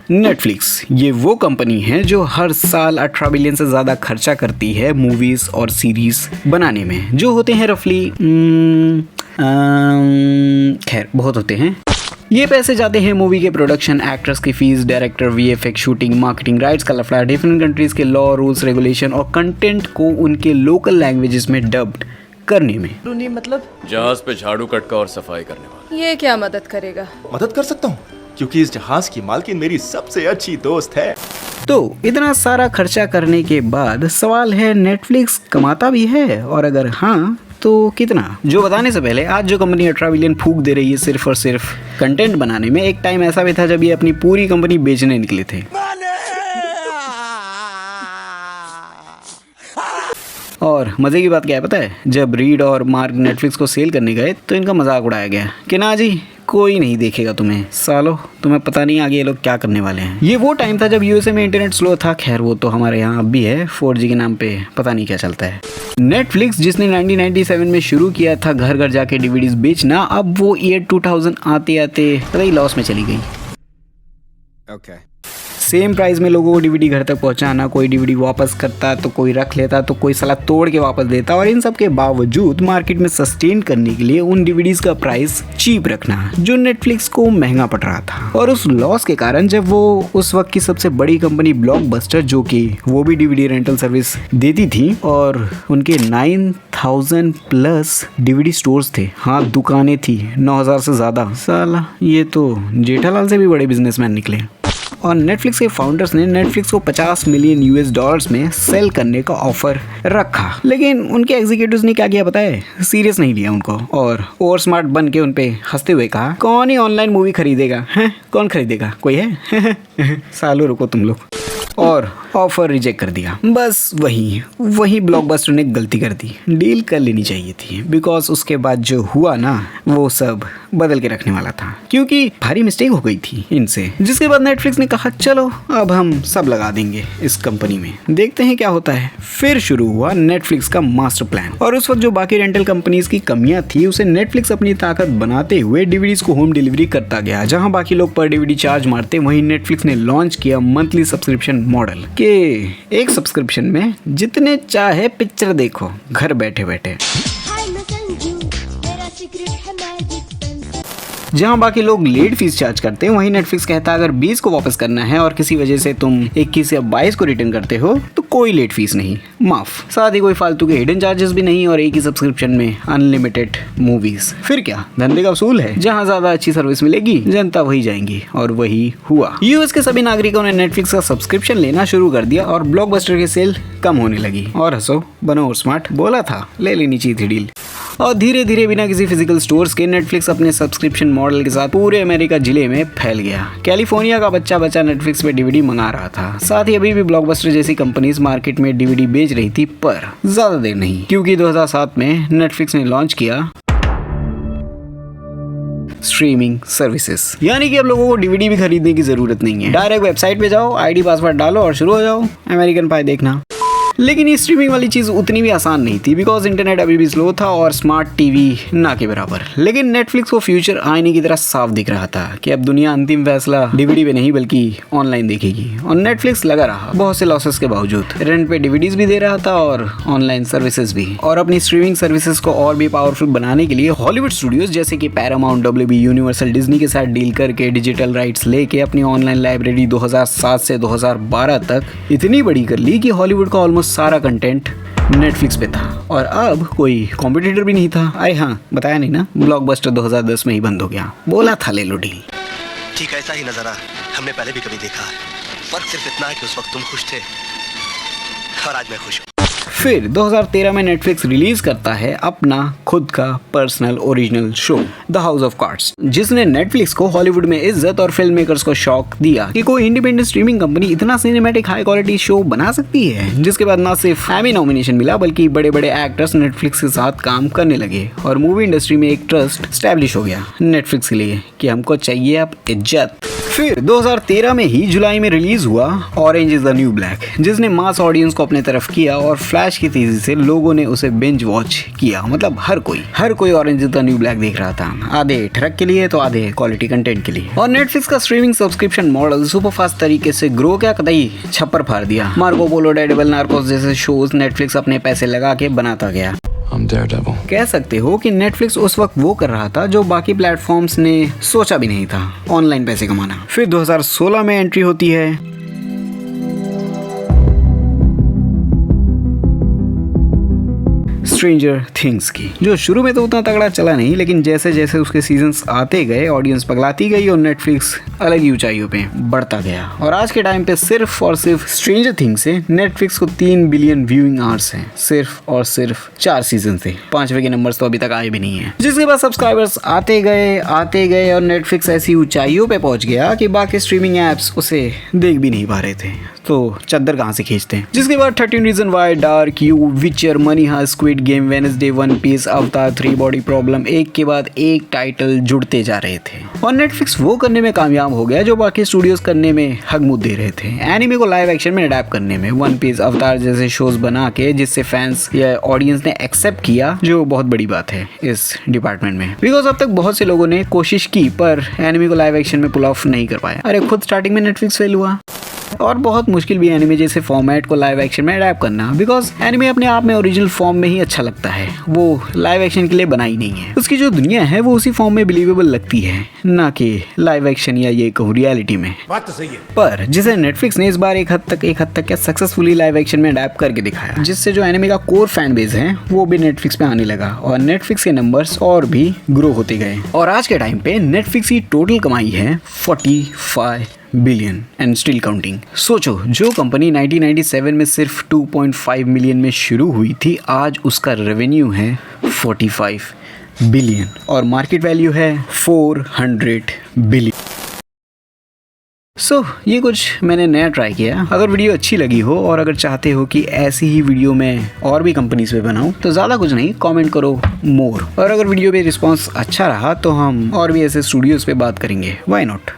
Netflix ये वो company है जो हर साल 18 बिलियन से ज़्यादा खर्चा करती है मूवीज़ और सीरीज़ बनाने में, जो होते हैं रफली खैर बहुत होते हैं। ये पैसे जाते हैं मूवी के प्रोडक्शन, एक्टर्स की fees, director, VFX, shooting, marketing, rights का लफड़ा, डिफरेंट कंट्रीज के लॉ, रूल्स, रेगुलेशन और कंटेंट को उनके लोकल लैंग्वेजेस में डब्ड करने में। मतलब जहाज पे झाड़ू कटका और सफाई करने वाला। ये क्या मदद करेगा? मदद कर सकता हूँ क्योंकि इस जहाज की मालकिन मेरी सबसे अच्छी दोस्त है। तो इतना सारा खर्चा करने के बाद सवाल है, नेटफ्लिक्स कमाता भी है, और अगर हाँ तो कितना? जो बताने से पहले, आज जो कंपनी 18 बिलियन फूंक दे रही है सिर्फ और सिर्फ कंटेंट बनाने में, एक टाइम ऐसा भी था जब ये अपनी पूरी कंपनी बेचने निकले थे। और मजे की बात क्या है पता है? जब रीड और मार्क नेटफ्लिक्स को सेल करने गए तो इनका मजाक उड़ाया गया कि ना जी कोई नहीं देखेगा तुम्हें, सालो तुम्हें पता नहीं आगे ये लोग क्या करने वाले हैं। ये वो टाइम था जब यूएसए में इंटरनेट स्लो था। खैर वो तो हमारे यहाँ अब भी है, 4G के नाम पे पता नहीं क्या चलता है। नेटफ्लिक्स जिसने 1997 में शुरू किया था घर घर जाके डीवीडीज बेचना, अब वो ईयर 2000 आते आते पता ही लॉस में चली गई। सेम प्राइस में लोगों को डीवीडी घर तक पहुंचाना, कोई डीवीडी वापस करता तो कोई रख लेता तो कोई साला तोड़ के वापस देता, और इन सब के बावजूद मार्केट में सस्टेन करने के लिए उन डीवीडीज का प्राइस चीप रखना, जो नेटफ्लिक्स को महंगा पड़ रहा था। और उस लॉस के कारण जब वो उस वक्त की सबसे बड़ी कंपनी ब्लॉकबस्टर, जो कि वो भी डीवीडी रेंटल सर्विस देती थी, और उनके 9000 प्लस डीवीडी स्टोर्स थे, हाँ दुकानें थी 9000 से ज्यादा, साला ये तो जेठालाल से भी बड़े बिजनेसमैन निकले। और नेटफ्लिक्स के फाउंडर्स ने नेटफ्लिक्स को $50 मिलियन में सेल करने का ऑफर रखा, लेकिन उनके एग्जीक्यूटिव्स ने क्या किया पता है? सीरियस नहीं लिया उनको, और ओवर स्मार्ट बन के उनपे हंसते हुए कहा, कौन ही ऑनलाइन मूवी खरीदेगा, हैं कौन खरीदेगा, कोई है? सालों रुको तुम लोग, और ऑफर रिजेक्ट कर दिया। बस वही ब्लॉकबस्टर ने गलती कर दी, डील कर लेनी चाहिए थी, बिकॉज उसके बाद जो हुआ ना वो सब बदल के रखने वाला था, क्योंकि भारी मिस्टेक हो गई थी इनसे। जिसके बाद नेटफ्लिक्स ने कहा चलो अब हम सब लगा देंगे इस कंपनी में, देखते हैं क्या होता है। फिर शुरू हुआ नेटफ्लिक्स का मास्टर प्लान, और उस वक्त जो बाकी रेंटल कंपनीज की कमियां थी उसे नेटफ्लिक्स अपनी ताकत बनाते हुए डीवीडीज को होम डिलीवरी करता गया। जहां बाकी लोग पर डीवीडी चार्ज मारते, वहीं नेटफ्लिक्स ने लॉन्च किया मंथली सब्सक्रिप्शन मॉडल के एक सब्सक्रिप्शन में जितने चाहे पिक्चर देखो घर बैठे बैठे। जहां बाकी लोग लेट फीस चार्ज करते हैं, वहीं नेटफ्लिक्स कहता है अगर 20 को वापस करना है और किसी वजह से तुम 21 या 22 को रिटर्न करते हो तो कोई लेट फीस नहीं, माफ। साथ ही कोई फालतू के हिडन चार्जेस भी नहीं, और एक ही सब्सक्रिप्शन में अनलिमिटेड मूवीज। फिर क्या धंधे का उसूल है, जहां ज्यादा अच्छी सर्विस मिलेगी जनता वही जाएंगी, और वही हुआ। यूएस के सभी नागरिकों ने नेटफ्लिक्स का सब्सक्रिप्शन लेना शुरू कर दिया, और ब्लॉकबस्टर की सेल कम होने लगी। और हंसो बनो और स्मार्ट, बोला था ले लेनी चाहिए थी डील। और धीरे धीरे बिना किसी फिजिकल स्टोर्स के नेटफ्लिक्स अपने सब्सक्रिप्शन मॉडल के साथ पूरे अमेरिका जिले में फैल गया। कैलिफोर्निया का बच्चा नेटफ्लिक्स पे डीवीडी मंगा रहा था। साथ ही अभी भी ब्लॉकबस्टर जैसी कंपनीज मार्केट में डीवीडी बेच रही थी, पर ज्यादा देर नहीं, क्योंकि 2007 में नेटफ्लिक्स ने लॉन्च किया स्ट्रीमिंग सर्विसेज। यानी कि अब लोगों को डीवीडी भी खरीदने की जरूरत नहीं है, डायरेक्ट वेबसाइट पे जाओ, आईडी पासवर्ड डालो और शुरू हो जाओ अमेरिकन पाई देखना। लेकिन ये स्ट्रीमिंग वाली चीज उतनी भी आसान नहीं थी, बिकॉज इंटरनेट अभी भी स्लो था और स्मार्ट टीवी ना के बराबर। लेकिन नेटफ्लिक्स को फ्यूचर आईने की तरह साफ दिख रहा था कि अब दुनिया अंतिम फैसला डीवीडी पे नहीं बल्कि ऑनलाइन देखेगी, और नेटफ्लिक्स लगा रहा बहुत से लॉसेस के बावजूद। रेंट पे डीवीडीज भी दे रहा था और ऑनलाइन सर्विसेज भी, और अपनी स्ट्रीमिंग सर्विसेज को और भी पावरफुल बनाने के लिए हॉलीवुड स्टूडियोज जैसे कि पैरामाउंट, WB, यूनिवर्सल, डिज्नी के साथ डील करके डिजिटल राइट्स लेके अपनी ऑनलाइन लाइब्रेरी 2007 से 2012 तक इतनी बड़ी कर ली कि हॉलीवुड का ऑलमोस्ट सारा कंटेंट नेटफ्लिक्स पे था, और अब कोई कॉम्पिटिटर भी नहीं था। अरे हाँ बताया नहीं ना, ब्लॉकबस्टर 2010 में ही बंद हो गया, बोला था ले लो डील। ठीक ऐसा ही नजारा हमने पहले भी कभी देखा है, फर्क सिर्फ इतना है कि उस वक्त तुम खुश थे और आज मैं खुश हूँ। फिर 2013 में नेटफ्लिक्स रिलीज करता है अपना खुद का personal original show the house of cards, जिसने नेटफ्लिक्स को हॉलीवुड में इज्जत और फिल्म मेकर्स को शौक दिया कि कोई इंडिपेंडेंट स्ट्रीमिंग कंपनी इतना सिनेमैटिक हाई क्वालिटी शो बना सकती है। जिसके बाद ना सिर्फ एमी नॉमिनेशन मिला, बल्कि बड़े बड़े एक्टर्स नेटफ्लिक्स के साथ काम करने लगे, और मूवी इंडस्ट्री में एक ट्रस्ट स्टैब्लिश हो गया नेटफ्लिक्स के लिए कि हमको चाहिए अब इज्जत। फिर 2013 में ही जुलाई में रिलीज हुआ orange is the new black, जिसने मास ऑडियंस को अपने तरफ किया और फ्लैश की तेजी से लोगों ने उसे बिंज वॉच किया। मतलब हर कोई orange is the new black देख रहा था, आधे ट्रक के लिए तो आधे क्वालिटी कंटेंट के लिए। और नेटफ्लिक्स का स्ट्रीमिंग सब्सक्रिप्शन मॉडल सुपरफास्ट तरीके से ग्रो क्या कतई छप्पर फाड़ दिया। मार्को पोलो, डेडेविल, नार्कोस जैसे शोज नेटफ्लिक्स अपने पैसे लगा के बनाता गया। कह सकते हो कि नेटफ्लिक्स उस वक्त वो कर रहा था जो बाकी प्लेटफॉर्म्स ने सोचा भी नहीं था, ऑनलाइन पैसे कमाना। फिर 2016 में एंट्री होती है स्ट्रेंजर थिंग्स की, जो शुरू में तो उतना तगड़ा चला नहीं, लेकिन जैसे जैसे उसके सीजन्स आते गए ऑडियंस पगलाती गई और नेटफ्लिक्स अलग ही ऊंचाइयों पे बढ़ता गया। और आज के टाइम पे सिर्फ और सिर्फ स्ट्रेंजर थिंग्स से नेटफ्लिक्स को 3 बिलियन व्यूइंग आवर्स हैं, सिर्फ और सिर्फ 4 सीजन से। 5वें के नंबर्स तो अभी तक आए भी नहीं है। जिसके बाद सब्सक्राइबर्स आते गए और नेटफ्लिक्स ऐसी ऊंचाइयों पे पहुंच गया कि बाकी स्ट्रीमिंग एप्स उसे देख भी नहीं पा रहे थे, तो चद्दर कहाँ से खींचते हैं। जिसके बाद 13 Reason Why, Dark, You, Witcher, Money Heist, Squid Game, Wednesday, One Piece, Avatar, 3 body problem, एक के बाद एक टाइटल जुड़ते जा रहे थे। और नेटफ्लिक्स वो करने में कामयाब हो गया जो बाकी स्टूडियोज करने में हकमुद दे रहे थे, एनिमे को लाइव एक्शन में अडैप्ट करने में। वन पीस, अवतार जैसे शोज बना के जिससे फैंस या ऑडियंस ने एक्सेप्ट किया, जो बहुत बड़ी बात है इस डिपार्टमेंट में। बिकॉज अब तक बहुत से लोगों ने कोशिश की पर एनिमे को लाइव एक्शन में पुल ऑफ नहीं कर पाया। अरे खुद स्टार्टिंग में नेटफ्लिक्स फेल हुआ। और बहुत मुश्किल भी एनिमे जैसे फॉर्मेट को लाइव एक्शन में अडैप्ट करना, बिकॉज एनिमे अपने आप में ओरिजिनल फॉर्म में ही अच्छा लगता है, वो लाइव एक्शन के लिए बनाई नहीं है। उसकी जो दुनिया है वो उसी फॉर्म में बिलीवेबल लगती है, ना कि लाइव एक्शन या ये कहूँ रियलिटी में। बात तो सही है। पर जिसे नेटफ्लिक्स ने इस बार एक हद तक क्या सक्सेसफुली लाइव एक्शन में अडैप्ट करके दिखाया, जिससे जो एनिमे का कोर फैन बेस है वो भी नेटफ्लिक्स पे आने लगा और नेटफ्लिक्स के नंबर्स और भी ग्रो होते गए। और आज के टाइम पे नेटफ्लिक्स की टोटल कमाई है 45 बिलियन एंड स्टिल काउंटिंग। सोचो, जो कंपनी 1997 में सिर्फ 2.5 मिलियन में शुरू हुई थी, आज उसका रेवेन्यू है 45 बिलियन और मार्केट वैल्यू है 400 बिलियन। ये कुछ मैंने नया ट्राई किया। अगर वीडियो अच्छी लगी हो और अगर चाहते हो कि ऐसी ही वीडियो मैं और भी कंपनीज पे बनाऊं, तो ज़्यादा कुछ नहीं, कमेंट करो मोर। और अगर वीडियो पे रिस्पांस अच्छा रहा तो हम और भी ऐसे स्टूडियोज़ पे बात करेंगे, व्हाई नॉट।